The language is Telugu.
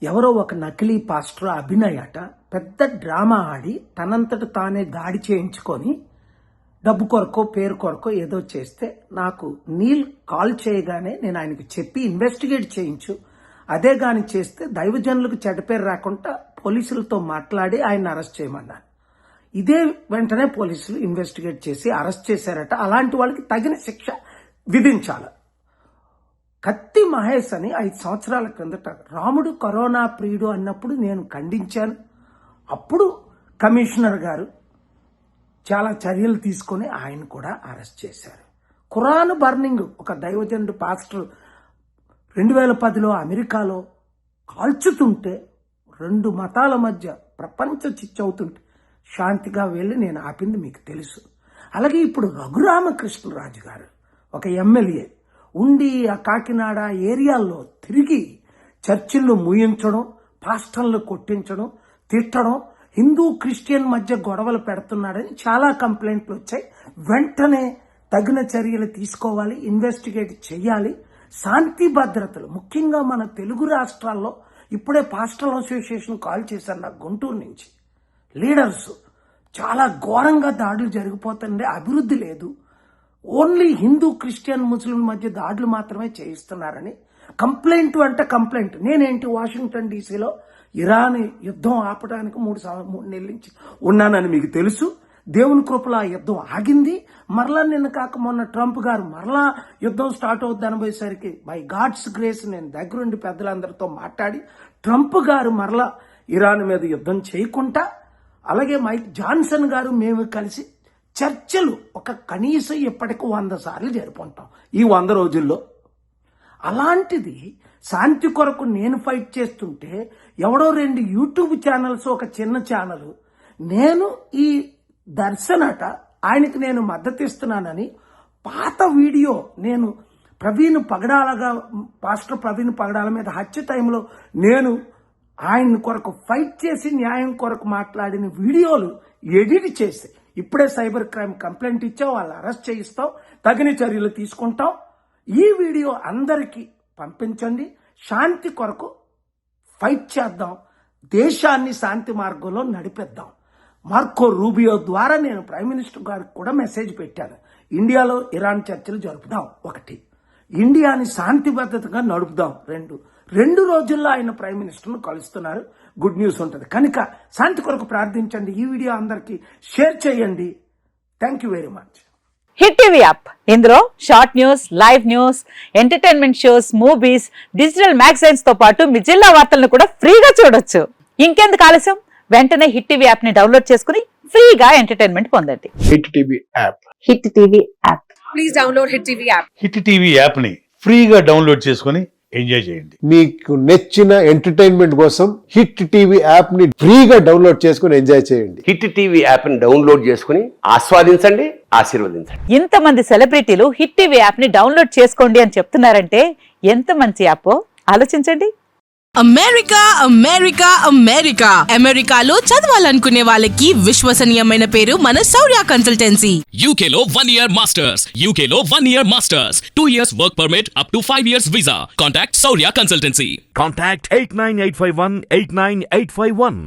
ఎవరో ఒక నకిలీ పాస్టర్ అభినయ్ అట పెద్ద డ్రామా ఆడి తనంతట తానే దాడి చేయించుకొని డబ్బు కొరకో పేరు కొరకో ఏదో చేస్తే నాకు నీల్ కాల్ చేయగానే నేను ఆయనకు చెప్పి ఇన్వెస్టిగేట్ చేయించు, అదే గాని చేస్తే దైవజనులకు చెడ్డ పేరు రాకుండా పోలీసులతో మాట్లాడి ఆయన అరెస్ట్ చేయమన్నాను. ఇదే వెంటనే పోలీసులు ఇన్వెస్టిగేట్ చేసి అరెస్ట్ చేశారట. అలాంటి వాళ్ళకి తగిన శిక్ష విధించాలి. కత్తి మహేష్ అని 5 సంవత్సరాల క్రిందట రాముడు కరోనా ప్రియుడు అన్నప్పుడు నేను ఖండించాను. అప్పుడు కమిషనర్ గారు చాలా చర్యలు తీసుకొని ఆయన కూడా అరెస్ట్ చేశారు. ఖురాన్ బర్నింగ్ ఒక దైవజనుడు పాస్టర్ 2010లో అమెరికాలో కాల్చుతుంటే 2 మతాల మధ్య ప్రపంచ చిచ్చవుతుంటే శాంతిగా వెళ్ళి నేను ఆపింది మీకు తెలుసు. అలాగే ఇప్పుడు రఘురామకృష్ణరాజు గారు ఒక ఎమ్మెల్యే ఉండి ఆ కాకినాడ ఏరియాల్లో తిరిగి చర్చిల్లో మూయించడం, పాస్టర్లు కొట్టించడం, తిట్టడం, హిందూ క్రిస్టియన్ మధ్య గొడవలు పెడుతున్నాడని చాలా కంప్లైంట్లు వచ్చాయి. వెంటనే తగిన చర్యలు తీసుకోవాలి, ఇన్వెస్టిగేట్ చేయాలి. శాంతి భద్రతలు ముఖ్యంగా మన తెలుగు రాష్ట్రాల్లో ఇప్పుడే పాస్టల్ అసోసియేషన్ కాల్ చేశారు నాకు గుంటూరు నుంచి. లీడర్స్ చాలా ఘోరంగా దాడులు జరిగిపోతుండే, అభివృద్ధి లేదు, ఓన్లీ హిందూ క్రిస్టియన్ ముస్లిం మధ్య దాడులు మాత్రమే చేయిస్తున్నారని కంప్లైంట్ అంటే కంప్లైంట్. నేనేంటి వాషింగ్టన్ డీసీలో ఇరాన్ యుద్ధం ఆపడానికి 3 నెలల నుంచి ఉన్నానని మీకు తెలుసు. దేవుని కృపలో ఆ యుద్ధం ఆగింది. మరలా నిన్న కాక మొన్న ట్రంప్ గారు మరలా యుద్ధం స్టార్ట్ అవుద్ది అనబోయేసరికి బై గాడ్స్ గ్రేస్ నేను దగ్గరుండి పెద్దలందరితో మాట్లాడి ట్రంప్ గారు మరలా ఇరాన్ మీద యుద్ధం చేయకుండా, అలాగే మైక్ జాన్సన్ గారు మేము కలిసి చర్చలు ఒక కనీసం ఇప్పటికి 100 సార్లు జరుపుకుంటాం ఈ 100 రోజుల్లో. అలాంటిది శాంతి కొరకు నేను ఫైట్ చేస్తుంటే ఎవడో 2 యూట్యూబ్ ఛానల్స్, ఒక చిన్న ఛానల్, నేను ఈ దర్శనట ఆయనకి నేను మద్దతు ఇస్తున్నానని పాత వీడియో నేను పాస్టర్ ప్రవీణ్ పగడాల మీద హత్య టైంలో నేను ఆయన కొరకు ఫైట్ చేసి న్యాయం కొరకు మాట్లాడిన వీడియోలు ఎడిట్ చేసి ఇప్పుడే సైబర్ క్రైమ్ కంప్లైంట్ ఇచ్చాం, వాళ్ళు అరెస్ట్ చేయిస్తాం, తగిన చర్యలు తీసుకుంటాం. ఈ వీడియో అందరికీ పంపించండి. శాంతి కొరకు ఫైట్ చేద్దాం, దేశాన్ని శాంతి మార్గంలో నడిపిద్దాం. మార్కో రూబియో ద్వారా నేను ప్రైమ్ మినిస్టర్ గారికి కూడా మెసేజ్ పెట్టాను. ఇండియాలో ఇరాన్ చర్చలు జరుపుదాం. 1, ఇండియాని శాంతి భద్రతగా నడుపుదాం. 2 రోజుల్లో ఆయన ప్రైమ్ మినిస్టర్ను కలుస్తున్నారు. గుడ్ న్యూస్ ఉంటుంది కనుక శాంతి కొరకు ప్రార్థించండి. ఈ వీడియో అందరికీ షేర్ చేయండి. Thank you very much. Hit TV app, ఇందులో short news, live news, entertainment shows, movies, digital magazines తో పాటు మీ జిల్లా వార్తలను కూడా ఫ్రీగా చూడొచ్చు. ఇంకెందుకు ఆలస్యం, వెంటనే హిట్ టీవీ యాప్ ని డౌన్లోడ్ చేసుకుని ఫ్రీగా ఎంటర్టైన్మెంట్ పొందండి. Hit TV app. Hit TV app. Please download hit TV app. Hit TV app ని ఫ్రీగా డౌన్లోడ్ చేసుకుని ఎంజాయ్ చేయండి. మీకు నచ్చిన ఎంటర్టైన్మెంట్ కోసం హిట్ టీవీ యాప్ ని ఫ్రీగా డౌన్లోడ్ చేసుకుని ఎంజాయ్ చేయండి. హిట్ టీవీ యాప్ ని డౌన్లోడ్ చేసుకుని ఆస్వాదించండి, ఆశీర్వదించండి. ఇంతమంది సెలబ్రిటీలు హిట్ టీవీ యాప్ ని డౌన్లోడ్ చేసుకోండి అని చెప్తున్నారంటే ఎంత మంచి యాప్ ఆలోచించండి. అమెరికా అమెరికా అమెరికా అమెరికాలో చదవాలనుకునే వాళ్ళకి విశ్వసనీయమైన పేరు మన శౌర్య కన్సల్టెన్సీ. UK లో 1 year masters, UK లో 1 year masters, 2 years work permit up to 5 years visa. Contact Saurya Consultancy. Contact 89851 89851.